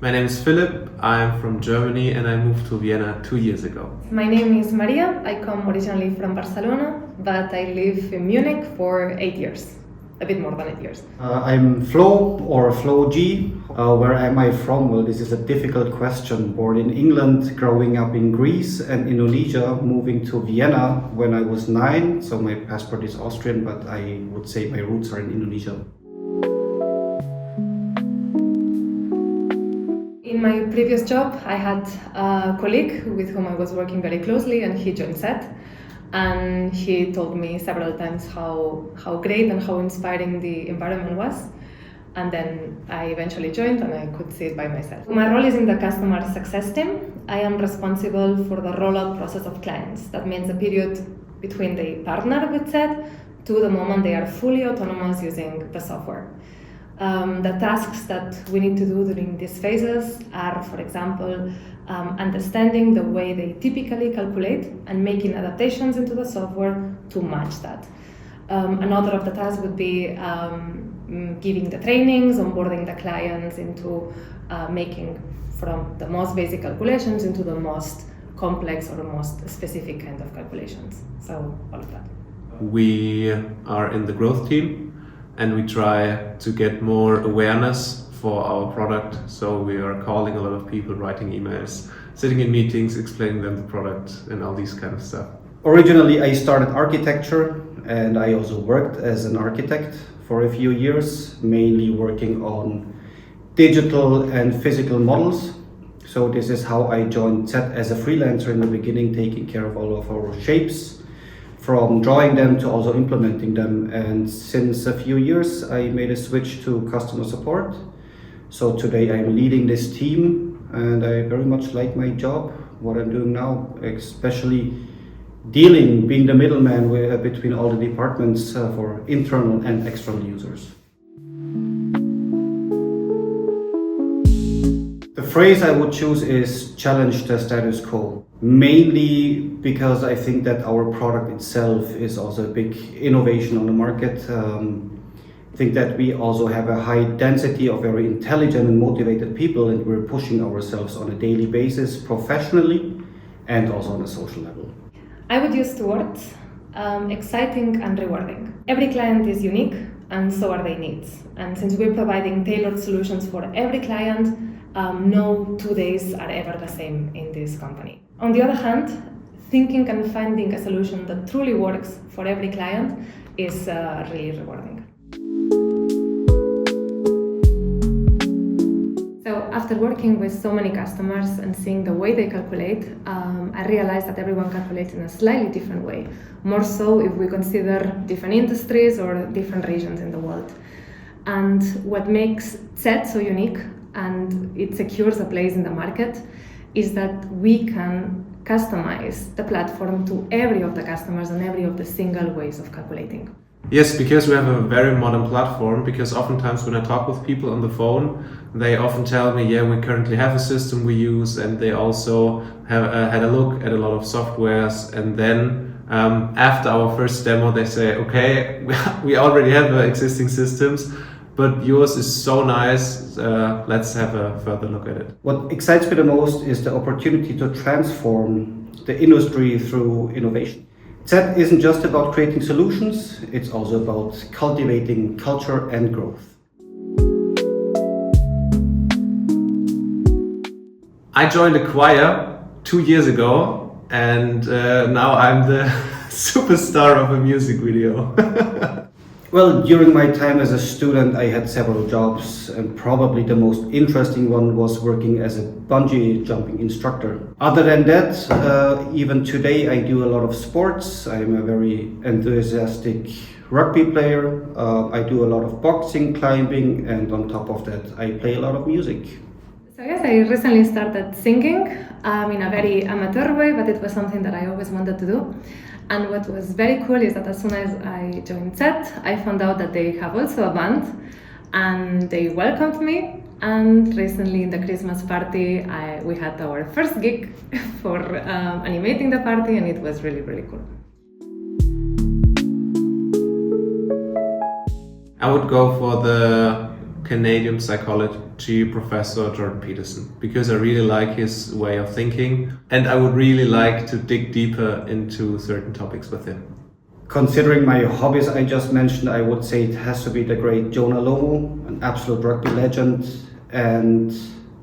My name is Philipp, I'm from Germany and I moved to Vienna 2 years ago. My name is Maria. I come originally from Barcelona, but I live in Munich for 8 years, a bit more than 8 years. I'm Flo, or Flo G. Where am I from? Well, this is a difficult question. Born in England, growing up in Greece and Indonesia, moving to Vienna when I was 9. So my passport is Austrian, but I would say my roots are in Indonesia. In my previous job, I had a colleague with whom I was working very closely, and he joined Tset. And he told me several times how great and how inspiring the environment was. And then I eventually joined and I could see it by myself. My role is in the customer success team. I am responsible for the rollout process of clients. That means the period between they partner with Tset to the moment they are fully autonomous using the software. The tasks that we need to do during these phases are, for example, understanding the way they typically calculate and making adaptations into the software to match that. Another of the tasks would be giving the trainings, onboarding the clients into making from the most basic calculations into the most complex or most specific kind of calculations. So all of that. We are in the growth team and we try to get more awareness for our product. So we are calling a lot of people, writing emails, sitting in meetings, explaining them the product and all these kind of stuff. Originally, I started architecture and I also worked as an architect for a few years, mainly working on digital and physical models. So this is how I joined Tset as a freelancer in the beginning, taking care of all of our shapes, from drawing them to also implementing them. And since a few years, I made a switch to customer support. So today I'm leading this team and I very much like my job, what I'm doing now, especially being the middleman between all the departments for internal and external users. The phrase I would choose is challenge the status quo, mainly because I think that our product itself is also a big innovation on the market. I think that we also have a high density of very intelligent and motivated people, and we're pushing ourselves on a daily basis, professionally and also on a social level. I would use two words, exciting and rewarding. Every client is unique and so are their needs. And since we're providing tailored solutions for every client, no 2 days are ever the same in this company. On the other hand, thinking and finding a solution that truly works for every client is really rewarding. So after working with so many customers and seeing the way they calculate, I realized that everyone calculates in a slightly different way, more so if we consider different industries or different regions in the world. And what makes Tset so unique and it secures a place in the market is that we can customize the platform to every of the customers and every of the single ways of calculating. Yes, because we have a very modern platform, because oftentimes when I talk with people on the phone, they often tell me, yeah, we currently have a system we use, and they also have had a look at a lot of softwares, and then after our first demo they say, okay, we already have existing systems, but yours is so nice, let's have a further look at it. What excites me the most is the opportunity to transform the industry through innovation. Tset isn't just about creating solutions, it's also about cultivating culture and growth. I joined a choir 2 years ago, and now I'm the superstar of a music video. Well, during my time as a student, I had several jobs, and probably the most interesting one was working as a bungee jumping instructor. Other than that, even today I do a lot of sports. I'm a very enthusiastic rugby player. I do a lot of boxing, climbing, and on top of that, I play a lot of music. So yes, I recently started singing in a very amateur way, but it was something that I always wanted to do. And what was very cool is that as soon as I joined Tset, I found out that they have also a band, and they welcomed me. And recently in the Christmas party, we had our first gig for animating the party, and it was really, really cool. I would go for the Canadian psychology professor Jordan Peterson, because I really like his way of thinking and I would really like to dig deeper into certain topics with him. Considering my hobbies I just mentioned, I would say it has to be the great Jonah Lomu, an absolute rugby legend, and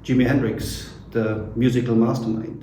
Jimi Hendrix, the musical mastermind.